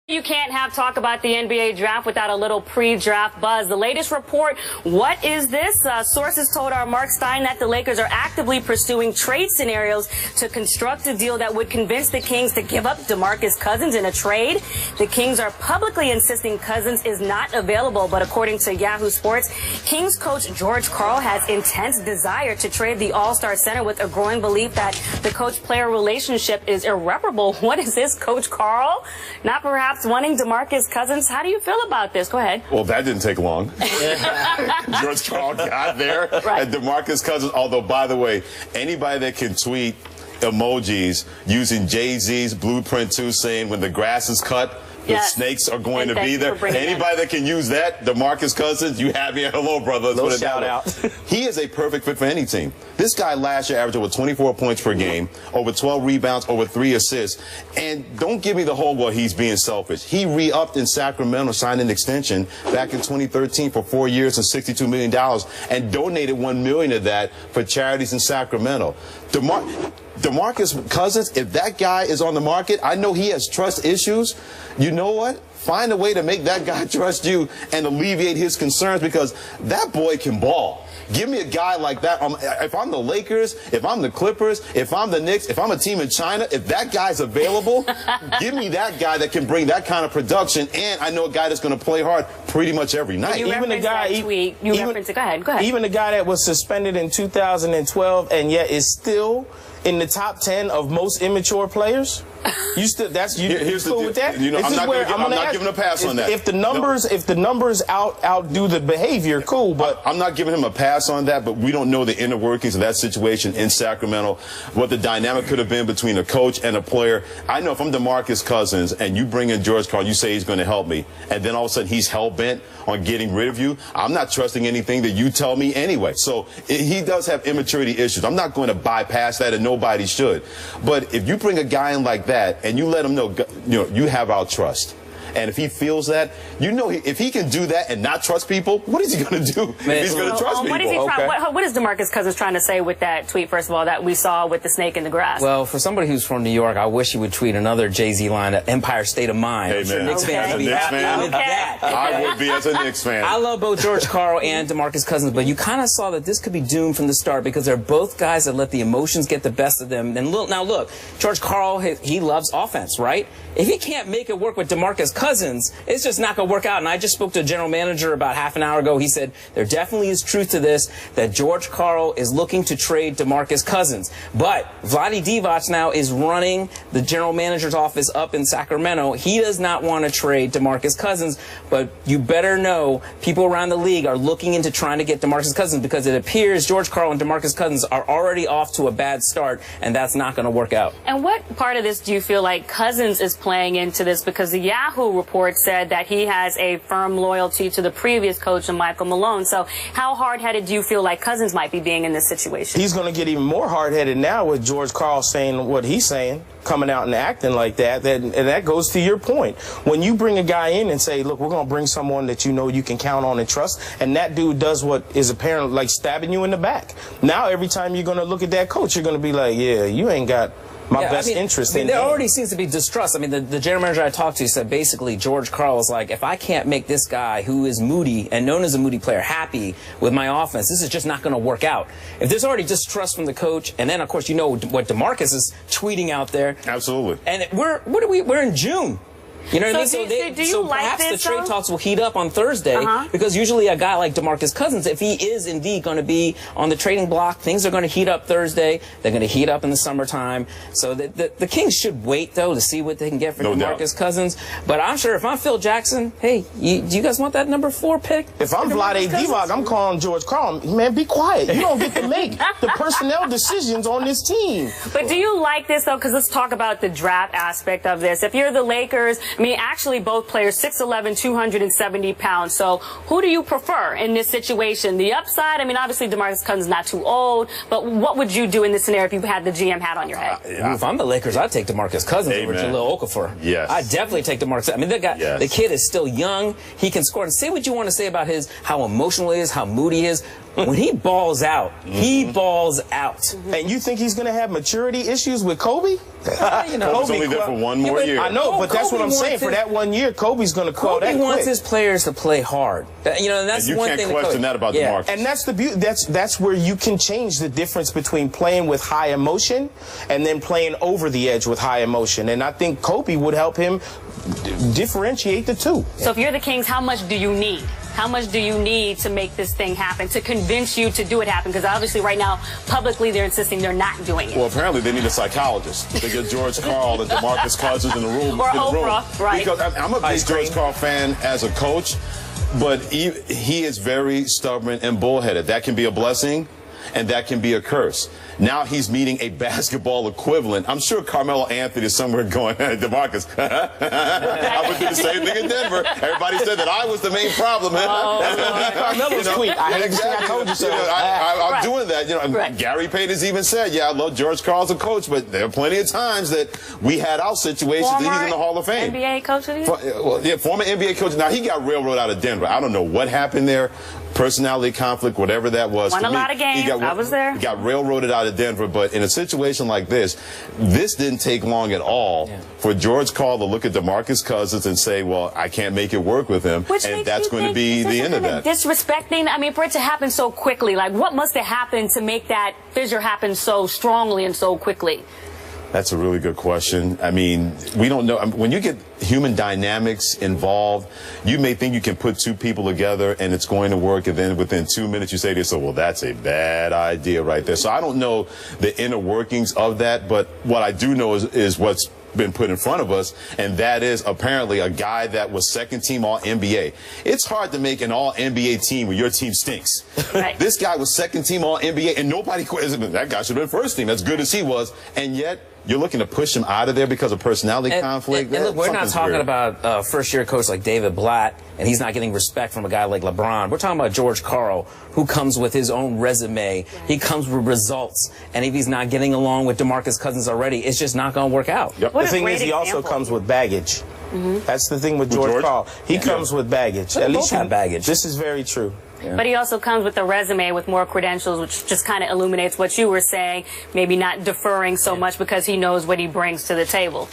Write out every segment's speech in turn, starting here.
You can't have talk about the NBA draft without a little pre-draft buzz. The latest report, what is this? Sources told our Mark Stein that the Lakers are actively pursuing trade scenarios to construct a deal that would convince the Kings to give up DeMarcus Cousins in a trade. The Kings are publicly insisting Cousins is not available, but according to Yahoo Sports, Kings coach George Karl has intense desire to trade the All-Star center with a growing belief that the coach-player relationship is irreparable. What is this, Coach Karl? Not perhaps wanting DeMarcus Cousins. How do you feel about this? Go ahead. Well, that didn't take long. George Karl got there. Right. And DeMarcus Cousins, although, by the way, anybody that can tweet emojis using Jay-Z's Blueprint 2 saying when the grass is cut, the snakes are going to be there. Anybody that can use that, DeMarcus Cousins, you have me at hello, brother. Little shout out. He is a perfect fit for any team. This guy last year averaged over 24 points per game, over 12 rebounds, over 3 assists. And don't give me the whole, well, he's being selfish. He re-upped in Sacramento, signed an extension back in 2013 for 4 years and $62 million, and donated $1 million of that for charities in Sacramento. DeMarcus Cousins, if that guy is on the market, I know he has trust issues. You know what? Find a way to make that guy trust you and alleviate his concerns, because that boy can ball. Give me a guy like that. If I'm the Lakers, if I'm the Clippers, if I'm the Knicks, if I'm a team in China, if that guy's available, give me that guy that can bring that kind of production, and I know a guy that's going to play hard pretty much every night. Even the guy, go ahead. Even the guy that was suspended in 2012 and yet is still in the top 10 of most immature players. You still cool with that? You know, I'm not giving a pass on that. If the numbers outdo the behavior, cool. But I'm not giving him a pass on that. But we don't know the inner workings of that situation in Sacramento, what the dynamic could have been between a coach and a player. I know if I'm DeMarcus Cousins and you bring in George Karl, you say he's going to help me, and then all of a sudden he's hell bent on getting rid of you. I'm not trusting anything that you tell me anyway. So he does have immaturity issues. I'm not going to bypass that, and nobody should. But if you bring a guy in like that, and you let him know, you have our trust. And if he feels that, if he can do that and not trust people, what is he going to do if he's going to trust people? What is DeMarcus Cousins trying to say with that tweet, first of all, that we saw with the snake in the grass? Well, for somebody who's from New York, I wish he would tweet another Jay-Z line, Empire State of Mind. Hey, man. Knicks fans would be happy with that. I would be as a Knicks fan. I love both George Karl and DeMarcus Cousins, but you kind of saw that this could be doomed from the start, because they're both guys that let the emotions get the best of them. And now look, George Karl, he loves offense, right? If he can't make it work with DeMarcus Cousins, it's just not going to work out. And I just spoke to a general manager about half an hour ago. He said there definitely is truth to this, that George Karl is looking to trade DeMarcus Cousins. But Vlade Divac now is running the general manager's office up in Sacramento. He does not want to trade DeMarcus Cousins, but you better know people around the league are looking into trying to get DeMarcus Cousins, because it appears George Karl and DeMarcus Cousins are already off to a bad start, and that's not going to work out. And what part of this do you feel like Cousins is playing into this? Because the Yahoo report said that he has a firm loyalty to the previous coach, Michael Malone. So how hard-headed do you feel like Cousins might be being in this situation? He's going to get even more hard-headed now with George Karl saying what he's saying, coming out and acting like that. And that goes to your point. When you bring a guy in and say, look, we're going to bring someone that you know you can count on and trust, and that dude does what is apparently like stabbing you in the back. Now every time you're going to look at that coach, you're going to be like, yeah, you ain't got my best interest in there already seems to be distrust. I mean, the general manager I talked to said basically George Karl is like, if I can't make this guy who is moody and known as a moody player happy with my offense, this is just not going to work out. If there's already distrust from the coach, and then of course you know what DeMarcus is tweeting out there. Absolutely. And we're in June. You know what I mean? So perhaps the trade talks will heat up on Thursday, because usually a guy like DeMarcus Cousins, if he is indeed going to be on the trading block, things are going to heat up Thursday. They're going to heat up in the summertime. So the Kings should wait, though, to see what they can get for DeMarcus Cousins. But I'm sure if I'm Phil Jackson, hey, do you guys want that number 4 pick? If I'm Vlade Divac, I'm calling George Karl. Man, be quiet. You don't get to make the personnel decisions on this team. But do you like this, though? Because let's talk about the draft aspect of this. If you're the Lakers, I mean, actually, both players, 6'11", 270 pounds. So who do you prefer in this situation? The upside, I mean, obviously, DeMarcus Cousins is not too old, but what would you do in this scenario if you had the GM hat on your head? If I'm the Lakers, I'd take DeMarcus Cousins over Jahlil Okafor. Yes. I'd definitely take DeMarcus. I mean, the kid is still young. He can score. And say what you want to say about how emotional he is, how moody he is. when he balls out, he balls out. And you think he's going to have maturity issues with Kobe? Kobe's only there for one more year. I know, but that's what I'm saying. For that 1 year, Kobe's going to quell that quick. Kobe wants his players to play hard. You know, that's and one you thing. can't question that about DeMarcus. And that's the beauty. That's where you can change the difference between playing with high emotion and then playing over the edge with high emotion. And I think Kobe would help him differentiate the two. So if you're the Kings, how much do you need? How much do you need to make this thing happen, to convince you to do it happen? Because obviously right now, publicly, they're insisting they're not doing it. Well, apparently they need a psychologist. They get George Karl and DeMarcus Cousins in the room. Or Oprah, right. Because I'm a big George Karl fan as a coach, but he is very stubborn and bullheaded. That can be a blessing, and that can be a curse. Now he's meeting a basketball equivalent. I'm sure Carmelo Anthony is somewhere going, hey, DeMarcus, I would do the same thing in Denver. Everybody said that I was the main problem. Carmelo's tweet. I told you so. I'm doing that. You know, Gary Payton has even said, yeah, I love George Karl as a coach, but there are plenty of times that we had our situations that he's in the Hall of Fame. NBA coach of the year? Well, yeah, former NBA coach. Now, he got railroaded out of Denver. I don't know what happened there. Personality conflict, whatever that was. Won a lot of games. I was there. He got railroaded out of Denver, but in a situation like this didn't take long at all for George Karl to look at DeMarcus Cousins and say, well, I can't make it work with him, and that's going to be the end of that. Disrespecting, I mean, for it to happen so quickly, like what must have happened to make that fissure happen so strongly and so quickly? That's a really good question. I mean, we don't know. When you get human dynamics involved, you may think you can put two people together and it's going to work, and then within 2 minutes you say to yourself, well, that's a bad idea right there. So I don't know the inner workings of that, but what I do know is what's been put in front of us, and that is apparently a guy that was second team All-NBA. It's hard to make an All-NBA team when your team stinks. Right. This guy was second team All-NBA, and nobody questioned that guy should have been first team, as good as he was, and yet you're looking to push him out of there because of personality conflict. And look, we're not talking about a first-year coach like David Blatt, and he's not getting respect from a guy like LeBron. We're talking about George Karl, who comes with his own resume. He comes with results, and if he's not getting along with DeMarcus Cousins already, it's just not going to work out. Yep. The thing is, he also comes with baggage. That's the thing with George Karl. He comes with baggage. At least have baggage. This is very true. Yeah. But he also comes with a resume with more credentials, which just kind of illuminates what you were saying, maybe not deferring so much because he knows what he brings to the table.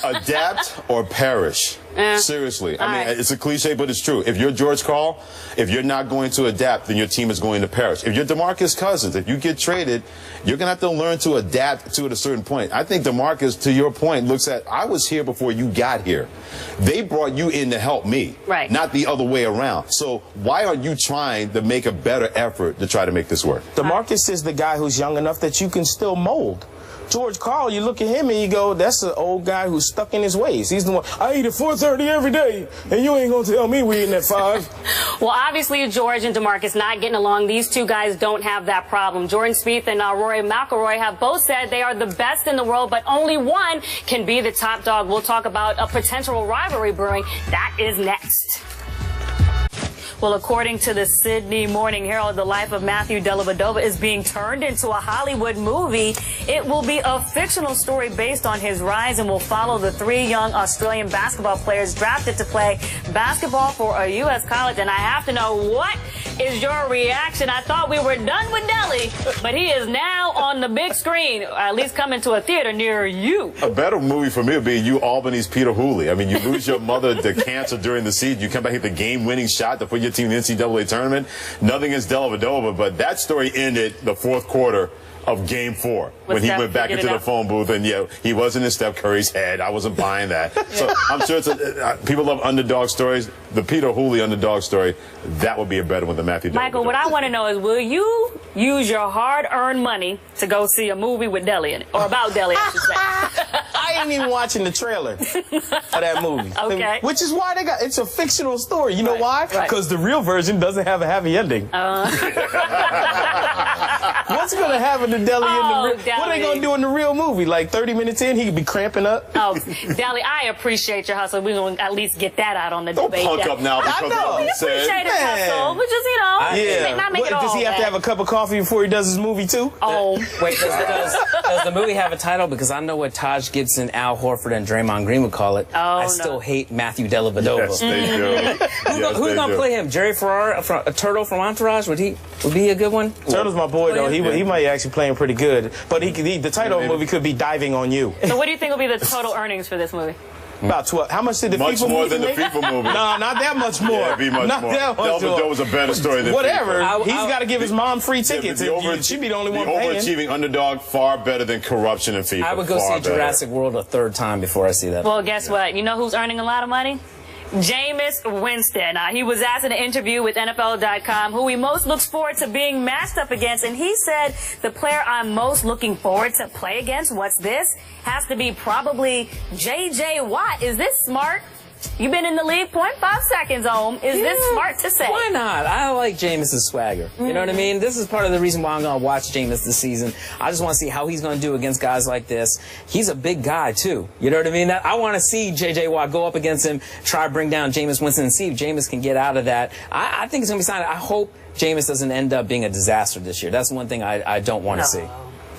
Adapt or perish. Seriously. I mean, it's a cliche, but it's true. If you're George Karl, if you're not going to adapt, then your team is going to perish. If you're DeMarcus Cousins, if you get traded, you're going to have to learn to adapt to it at a certain point. I think DeMarcus, to your point, looks at, I was here before you got here. They brought you in to help me, not the other way around. So why are you trying to make a better effort to try to make this work? DeMarcus is the guy who's young enough that you can still mold. George Karl, you look at him and you go, that's an old guy who's stuck in his ways. He's the one, I eat at 4:30 every day, and you ain't going to tell me we eating at 5. Well, obviously, George and DeMarcus not getting along. These two guys don't have that problem. Jordan Spieth and Rory McIlroy have both said they are the best in the world, but only one can be the top dog. We'll talk about a potential rivalry brewing. That is next. Well, according to the Sydney Morning Herald, the life of Matthew Dellavedova is being turned into a Hollywood movie. It will be a fictional story based on his rise and will follow the 3 young Australian basketball players drafted to play basketball for a U.S. college. And I have to know, what is your reaction? I thought we were done with Delly, but he is now on the big screen, or at least coming to a theater near you. A better movie for me would be you, Albany's Peter Hooley. I mean, you lose your mother to cancer during the season. You come back, hit the game-winning shot to put your team in the NCAA tournament. Nothing against Dellavedova, but that story ended the 4th quarter of Game 4 when he went back into the phone booth, and he wasn't in Steph Curry's head. I wasn't buying that. So I'm sure it's people love underdog stories. The Peter Hooley underdog story, that would be a better one than Matthew Dellavedova. Michael, what I want to know is, will you use your hard-earned money to go see a movie with Delly in it, or about Delly, I should say? I ain't even watching the trailer for that movie. Okay. Which is why it's a fictional story. You know why? Because the real version doesn't have a happy ending. What's going to happen to Deli in the Deli. What are they going to do in the real movie? Like 30 minutes in, he could be cramping up. Oh, Deli, I appreciate your hustle. We're going to at least get that out on the Don't debate. punk up now because of what We he appreciate said. his hustle. We just, not make it all Does he have to have a cup of coffee before he does his movie, too? Oh. Wait, does the movie have a title? Because I know what Taj Gibson, Al Horford, and Draymond Green would call it. I still hate Matthew Dellavedova. Yes, they do. Who's going to play him? Jerry Ferrara, a Turtle from Entourage? Would he be a good one? Turtle's my boy, though. He might actually play him pretty good. But the title of the movie could be Diving on You. So what do you think will be the total earnings for this movie? About 12. How much did the Much FIFA more movie than the make? FIFA movie. No, not that much more. Yeah, it'd be much not more. That much more. Dellavedova was a better story than Whatever. FIFA. He's got to give his mom free tickets. She'd be the only one paying. The overachieving underdog, far better than corruption in FIFA. I would go see Jurassic World a third time before I see that. Well, guess what? You know who's earning a lot of money? Jameis Winston. He was asked in an interview with NFL.com who he most looks forward to being matched up against, and he said the player I'm most looking forward to play against, what's this, has to be probably J.J. Watt. Is this smart? You've been in the league 0.5 seconds, Ohm. Is this smart to say? Why not? I like Jameis' swagger. You know what I mean? This is part of the reason why I'm going to watch Jameis this season. I just want to see how he's going to do against guys like this. He's a big guy, too. You know what I mean? I want to see J.J. Watt go up against him, try to bring down Jameis Winston, and see if Jameis can get out of that. I think it's going to be something. I hope Jameis doesn't end up being a disaster this year. That's one thing I don't want to see.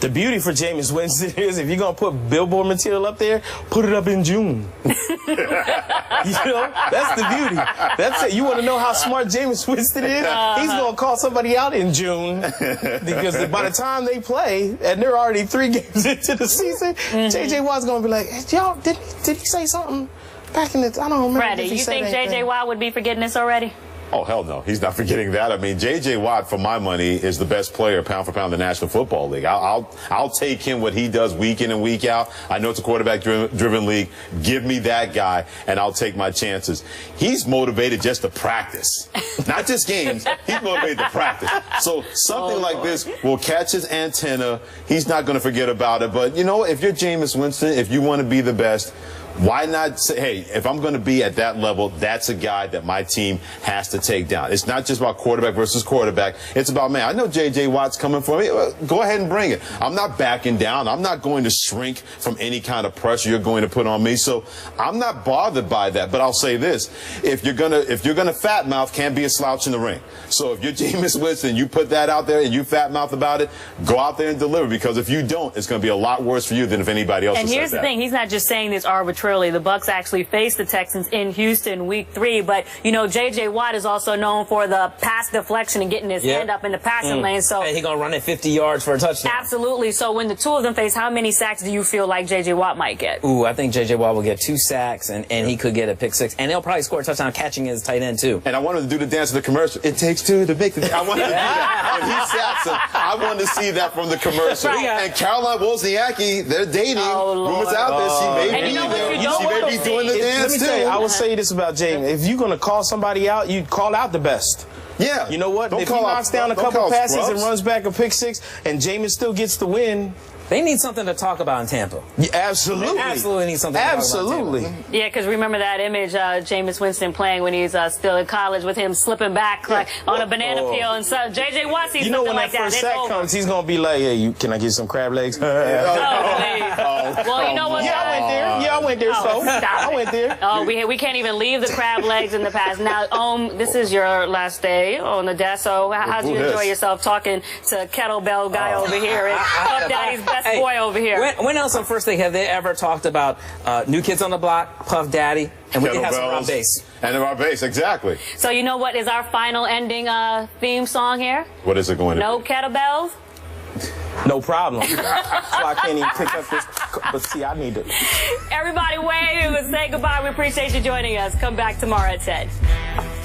The beauty for Jameis Winston is if you're going to put billboard material up there, put it up in June. You know, that's the beauty. That's it. You want to know how smart Jameis Winston is? He's going to call somebody out in June because by the time they play, and they're already 3 games into the season, J.J. Watt's going to be like, hey, y'all, did he say something back in the, I don't remember. Freddie, you think J.J. Watt would be forgetting this already? Oh, hell no. He's not forgetting that. I mean, J.J. Watt, for my money, is the best player pound for pound in the National Football League. I'll take him what he does week in and week out. I know it's a quarterback-driven league. Give me that guy, and I'll take my chances. He's motivated just to practice. Not just games. He's motivated to practice. So something like this will catch his antenna. He's not going to forget about it. But, you know, if you're Jameis Winston, if you want to be the best, why not say, hey, if I'm going to be at that level, that's a guy that my team has to take down. It's not just about quarterback versus quarterback. It's about, man, I know J.J. Watt's coming for me. Go ahead and bring it. I'm not backing down. I'm not going to shrink from any kind of pressure you're going to put on me. So I'm not bothered by that. But I'll say this. If you're gonna fat mouth, can't be a slouch in the ring. So if you're Jameis Winston, you put that out there and you fat mouth about it, go out there and deliver. Because if you don't, it's going to be a lot worse for you than if anybody else has said that. And here's the thing. He's not just saying this arbitrarily. The Bucs actually faced the Texans in Houston week 3, but you know J.J. Watt is also known for the pass deflection and getting his hand up in the passing lane. So he's gonna run it 50 yards for a touchdown. Absolutely. So when the two of them face, how many sacks do you feel like J.J. Watt might get? Ooh, I think J.J. Watt will get 2 sacks, and he could get a pick 6, and he'll probably score a touchdown catching his tight end too. And I wanted to do the dance of the commercial. It takes 2 to make the. I wanted to do that. When he sacks him, I wanted to see that from the commercial. Right. And Caroline Wozniacki, they're dating. Rumors out there. She may be there. She may be doing the dance. Let me tell you, I will say this about James. If you're going to call somebody out, you call out the best. Yeah. You know what? Don't if he call knocks out, down a don't couple call passes scrubs. and runs back a pick 6, and Jameis still gets the win. They need something to talk about in Tampa. Yeah, absolutely. They absolutely need something to talk absolutely. about in Tampa. Yeah, because remember that image, Jameis Winston playing when he's still in college with him slipping back like on a banana peel, and so J.J. Watt sees You know something when like that that. first It's sack over. comes, he's going to be like, hey, can I get some crab legs? Oh, please. Well, you know what? Yeah, I went there. Yeah, I went there, so stop I went there. Oh, we can't even leave the crab legs in the past. Now, this is your last day on the desk, so how'd you enjoy yourself talking to kettlebell guy over here and Puff Daddy's best boy over here? When else on First Take have they ever talked about New Kids on the Block, Puff Daddy, and we can have some Rob Bass? And the Rob Bass, exactly. So you know what is our final ending theme song here? What is it going to No be? kettlebells? No problem. So I can't even pick up this. But see, I need to. Everybody wave and say goodbye. We appreciate you joining us. Come back tomorrow at 10.